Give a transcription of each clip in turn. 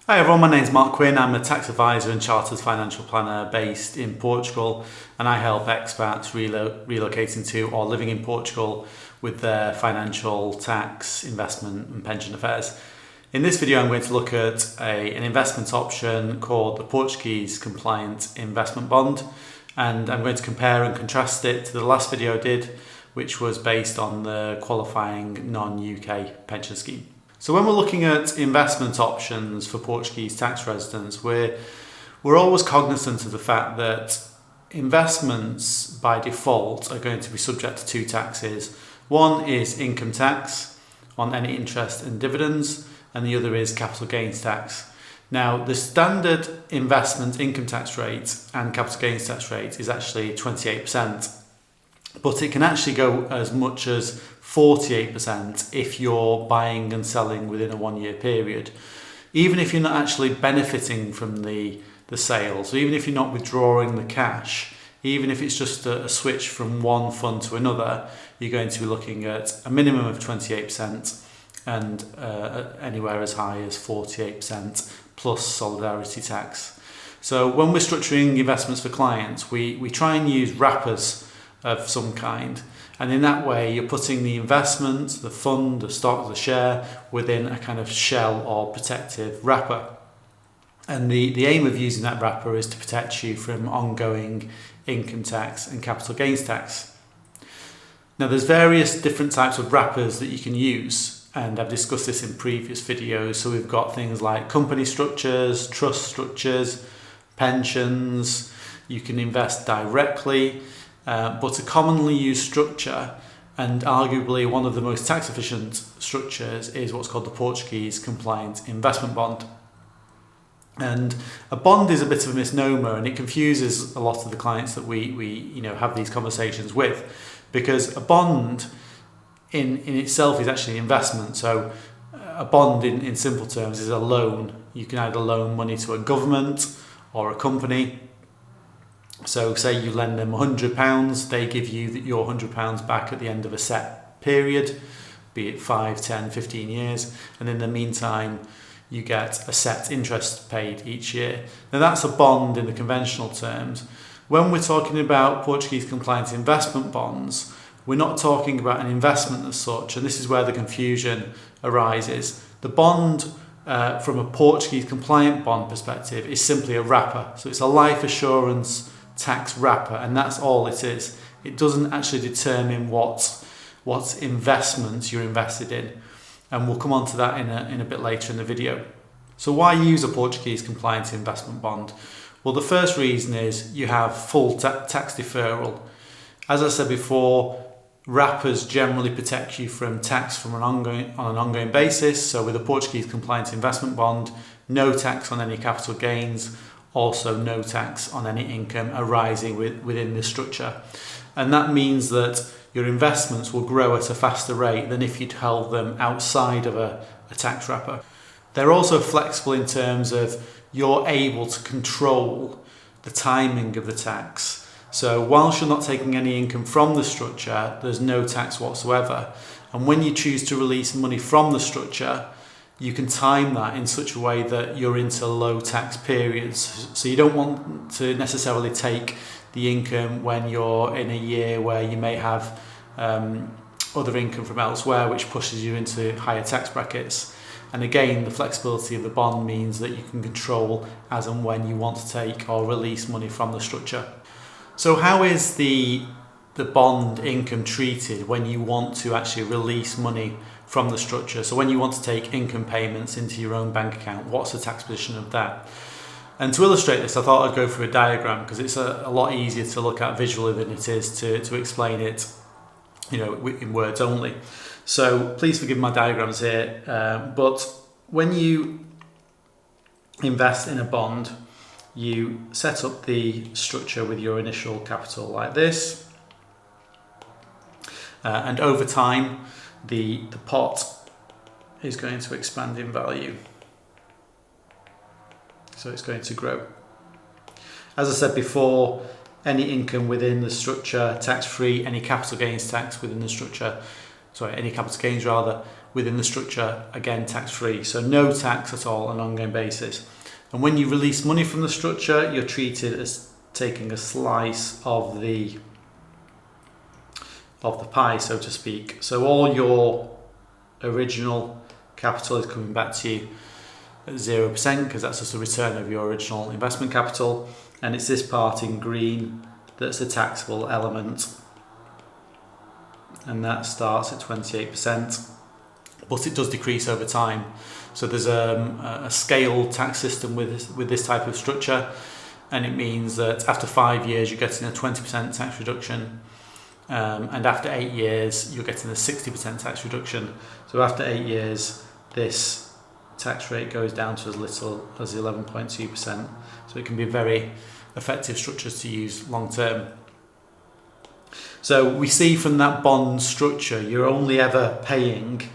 Hi everyone, my name is Mark Quinn. I'm a tax advisor and chartered financial planner based in Portugal, and I help expats relocating to or living in Portugal with their financial, tax, investment and pension affairs. In this video I'm going to look at an investment option called the Portuguese Compliant Investment Bond, and I'm going to compare and contrast it to the last video I did, which was based on the qualifying non-UK pension scheme. So when we're looking at investment options for Portuguese tax residents, we're always cognizant of the fact that investments by default are going to be subject to two taxes. One is income tax on any interest and dividends, and the other is capital gains tax. Now, the standard investment income tax rate and capital gains tax rate is actually 28%, but it can actually go as much as 48% if you're buying and selling within a 1 year period. Even if you're not actually benefiting from the sales, or even if you're not withdrawing the cash, even if it's just a switch from one fund to another, you're going to be looking at a minimum of 28% and anywhere as high as 48% plus solidarity tax. So when we're structuring investments for clients, we try and use wrappers of some kind. And in that way, you're putting the investment, the fund, the stock, the share within a kind of shell or protective wrapper. And the aim of using that wrapper is to protect you from ongoing income tax and capital gains tax. Now, there's various different types of wrappers that you can use, and I've discussed this in previous videos. So we've got things like company structures, trust structures, pensions. You can invest directly. But a commonly used structure, and arguably one of the most tax efficient structures, is what's called the Portuguese Compliant Investment Bond. And a bond is a bit of a misnomer, and it confuses a lot of the clients that we have these conversations with, because a bond in itself is actually an investment. So a bond in simple terms is a loan. You can either loan money to a government or a company. So say you lend them £100, they give you your £100 back at the end of a set period, be it 5, 10, 15 years, and in the meantime you get a set interest paid each year. Now that's a bond in the conventional terms. When we're talking about Portuguese compliant investment bonds, we're not talking about an investment as such, and this is where the confusion arises. The bond from a Portuguese compliant bond perspective is simply a wrapper, so it's a life assurance tax wrapper, and that's all it is. It doesn't actually determine what investments you're invested in, and we'll come on to that in a bit later in the video. So why use a Portuguese compliant investment bond? Well, the first reason is you have full tax deferral. As I said before, wrappers generally protect you from tax on an ongoing basis. So with a Portuguese compliant investment bond, no tax on any capital gains, also no tax on any income arising within the structure. And that means that your investments will grow at a faster rate than if you'd held them outside of a tax wrapper. They're also flexible in terms of you're able to control the timing of the tax. So whilst you're not taking any income from the structure, there's no tax whatsoever. And when you choose to release money from the structure, you can time that in such a way that you're into low tax periods. So you don't want to necessarily take the income when you're in a year where you may have other income from elsewhere, which pushes you into higher tax brackets. And again, the flexibility of the bond means that you can control as and when you want to take or release money from the structure. So how is the bond income treated when you want to actually release money from the structure? So when you want to take income payments into your own bank account, what's the tax position of that? And to illustrate this, I thought I'd go through a diagram, because it's a lot easier to look at visually than it is to explain it, in words only. So please forgive my diagrams here. But when you invest in a bond, you set up the structure with your initial capital like this, and over time the pot is going to expand in value, so it's going to grow. As I said before, any income within the structure tax-free, any capital gains tax within the structure any capital gains rather, within the structure, again tax-free. So no tax at all on an ongoing basis. And when you release money from the structure, you're treated as taking a slice of the pie, so to speak. So all your original capital is coming back to you at 0%, because that's just a return of your original investment capital. And it's this part in green that's the taxable element. And that starts at 28%, but it does decrease over time. So there's a scaled tax system with this type of structure, and it means that after 5 years you're getting a 20% tax reduction, and after 8 years you're getting a 60% tax reduction. So after 8 years this tax rate goes down to as little as 11.2%. So it can be very effective structures to use long term. So we see from that bond structure you're only ever paying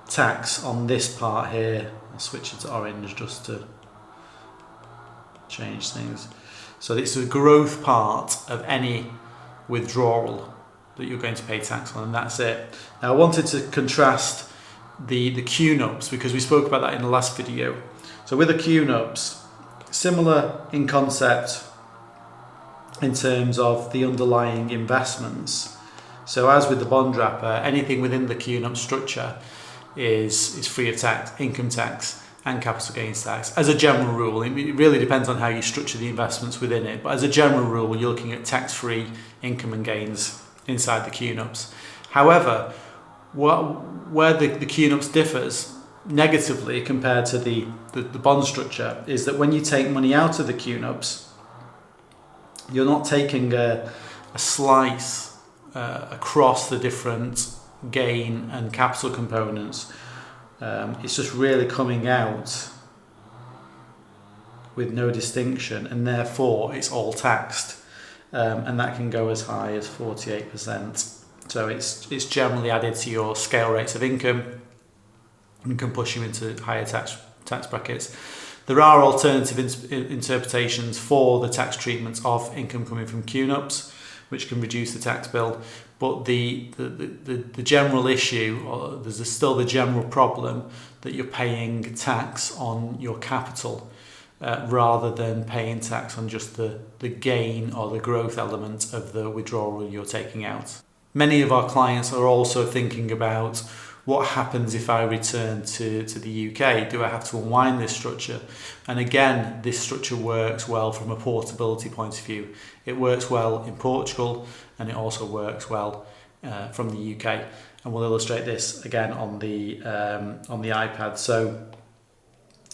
tax on this part here. I'll switch it to orange just to change things. So it's the growth part of any withdrawal that you're going to pay tax on, and that's it. Now I wanted to contrast the QNUPS, because we spoke about that in the last video. So with a QNUPS, similar in concept in terms of the underlying investments. So as with the bond wrapper, anything within the QNUPS structure is free of tax, income tax and capital gains tax. As a general rule, it really depends on how you structure the investments within it, but as a general rule you're looking at tax-free income and gains inside the QNUPS. However, where the QNUPS differs negatively compared to the bond structure is that when you take money out of the QNUPS, you're not taking a slice across the different gain and capital components. It's just really coming out with no distinction, and therefore it's all taxed, and that can go as high as 48%. So it's generally added to your scale rates of income and can push you into higher tax brackets. There are alternative interpretations for the tax treatment of income coming from QNUPS, which can reduce the tax bill. But the general issue, or there's still the general problem that you're paying tax on your capital rather than paying tax on just the gain or the growth element of the withdrawal you're taking out. Many of our clients are also thinking about what happens if I return to the UK? Do I have to unwind this structure? And again, this structure works well from a portability point of view. It works well in Portugal, and it also works well from the UK. And we'll illustrate this again on the iPad. So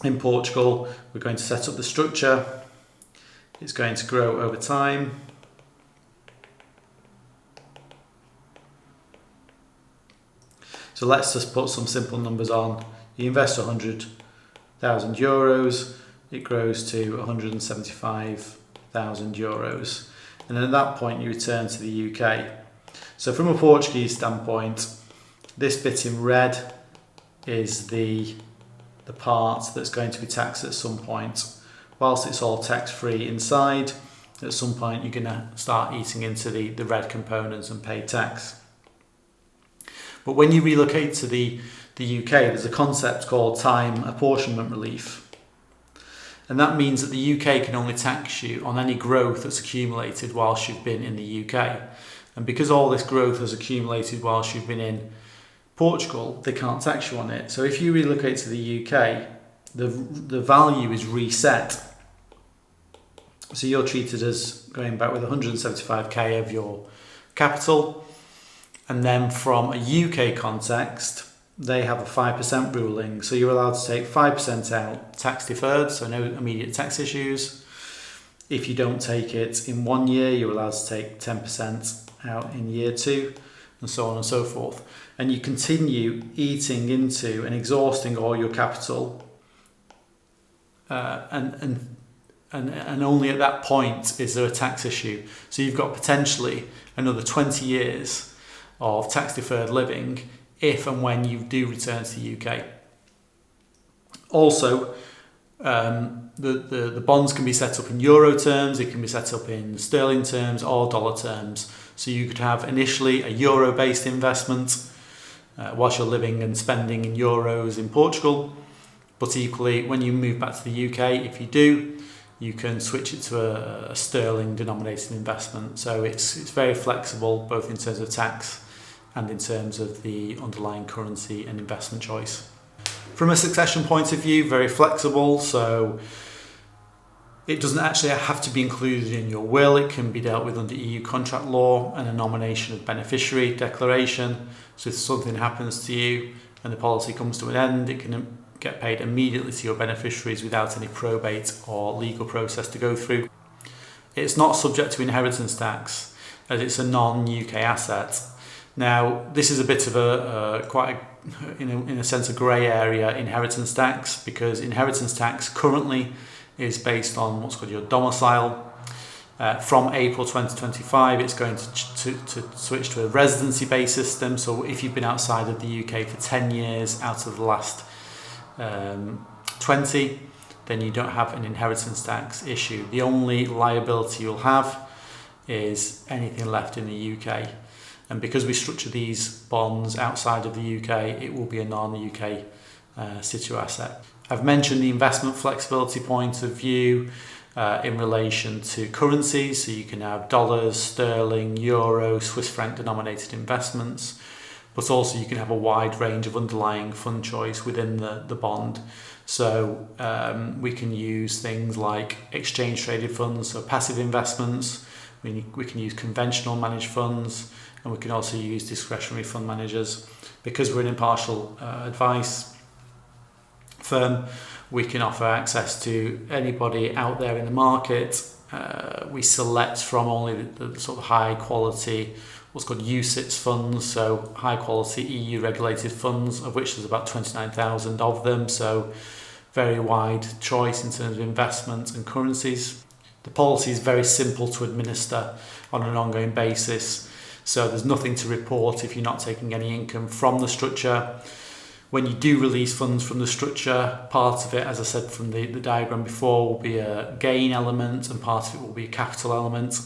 in Portugal, we're going to set up the structure. It's going to grow over time. So let's just put some simple numbers on. You invest €100,000, it grows to €175,000. And then at that point you return to the UK. So from a Portuguese standpoint, this bit in red is the part that's going to be taxed at some point. Whilst it's all tax-free inside, at some point you're going to start eating into the red components and pay tax. But when you relocate to the UK, there's a concept called time apportionment relief. And that means that the UK can only tax you on any growth that's accumulated whilst you've been in the UK. And because all this growth has accumulated whilst you've been in Portugal, they can't tax you on it. So if you relocate to the UK, the value is reset. So you're treated as going back with 175k of your capital. And then from a UK context, they have a 5% ruling. So you're allowed to take 5% out tax deferred, so no immediate tax issues. If you don't take it in 1 year, you're allowed to take 10% out in year 2, and so on and so forth. And you continue eating into and exhausting all your capital. And only at that point is there a tax issue. So you've got potentially another 20 years of tax deferred living if and when you do return to the UK. Also, the bonds can be set up in euro terms, it can be set up in sterling terms or dollar terms. So you could have initially a euro based investment whilst you're living and spending in euros in Portugal. But equally, when you move back to the UK, if you do, you can switch it to a sterling denominated investment. So it's very flexible, both in terms of tax and in terms of the underlying currency and investment choice. From a succession point of view, very flexible. So it doesn't actually have to be included in your will. It can be dealt with under EU contract law and a nomination of beneficiary declaration. So if something happens to you and the policy comes to an end, it can get paid immediately to your beneficiaries without any probate or legal process to go through. It's not subject to inheritance tax as it's a non-UK asset. Now, this is a bit of in a sense, a grey area, inheritance tax, because inheritance tax currently is based on what's called your domicile. From April 2025, it's going to switch to a residency-based system. So if you've been outside of the UK for 10 years out of the last 20, then you don't have an inheritance tax issue. The only liability you'll have is anything left in the UK. And because we structure these bonds outside of the UK, it will be a non-UK situ asset. I've mentioned the investment flexibility point of view in relation to currencies. So you can have dollars, sterling, euro, Swiss franc denominated investments, but also you can have a wide range of underlying fund choice within the bond. So we can use things like exchange traded funds, so passive investments. We can use conventional managed funds, and we can also use discretionary fund managers. Because we're an impartial advice firm, we can offer access to anybody out there in the market. We select from only the sort of high quality, what's called UCITS funds, so high quality EU regulated funds, of which there's about 29,000 of them. So very wide choice in terms of investment and currencies. The policy is very simple to administer on an ongoing basis. So there's nothing to report if you're not taking any income from the structure. When you do release funds from the structure, part of it, as I said from the diagram before, will be a gain element and part of it will be a capital element.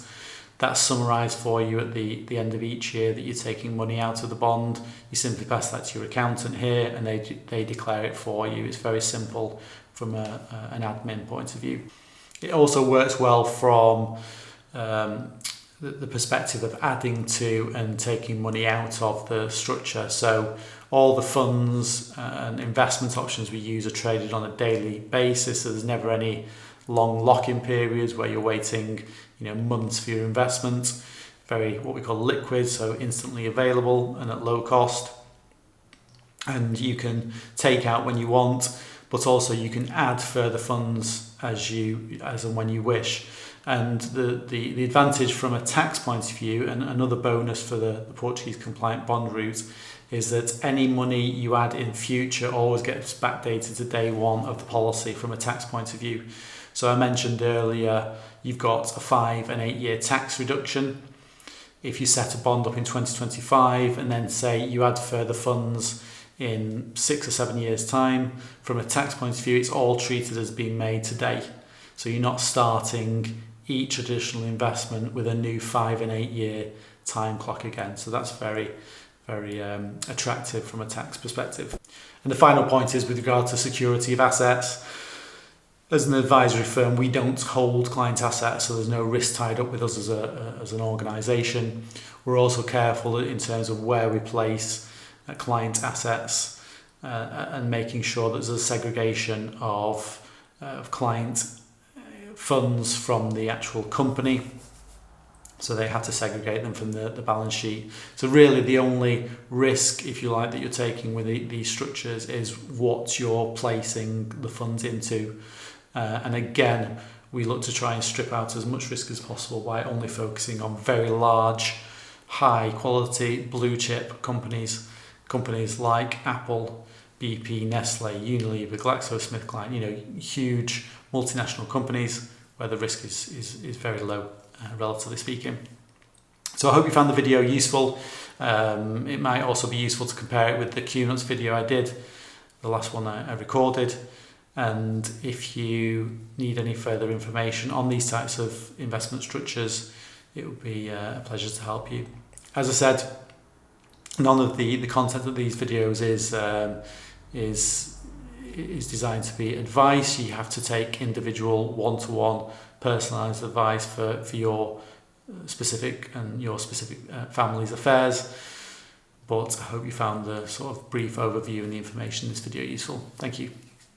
That's summarised for you at the end of each year that you're taking money out of the bond. You simply pass that to your accountant here and they declare it for you. It's very simple from an admin point of view. It also works well from the perspective of adding to and taking money out of the structure. So all the funds and investment options we use are traded on a daily basis. So there's never any long lock-in periods where you're waiting, months for your investment. Very what we call liquid, so instantly available and at low cost. And you can take out when you want, but also you can add further funds as and when you wish. And the advantage from a tax point of view, and another bonus for the Portuguese compliant bond route, is that any money you add in future always gets backdated to day one of the policy from a tax point of view. So I mentioned earlier, you've got a 5 and 8 year tax reduction. If you set a bond up in 2025 and then say you add further funds in 6 or 7 years time, from a tax point of view, it's all treated as being made today. So you're not starting each additional investment with a new 5 and 8 year time clock again. So that's very, very attractive from a tax perspective. And the final point is with regard to security of assets. As an advisory firm, we don't hold client assets, so there's no risk tied up with us as an organisation. We're also careful in terms of where we place client assets and making sure that there's a segregation of client funds from the actual company. So they have to segregate them from the balance sheet. So really the only risk, if you like, that you're taking with these structures is what you're placing the funds into. And again, we look to try and strip out as much risk as possible by only focusing on very large, high quality blue chip companies like Apple, BP, Nestle, Unilever, GlaxoSmithKline, huge multinational companies where the risk is very low, relatively speaking. So I hope you found the video useful. It might also be useful to compare it with the QNUPS video I did, the last one I recorded. And if you need any further information on these types of investment structures, it would be a pleasure to help you. As I said, None of the content of these videos is designed to be advice. You have to take individual one-to-one personalised advice for your specific family's affairs. But I hope you found the sort of brief overview and the information in this video useful. Thank you.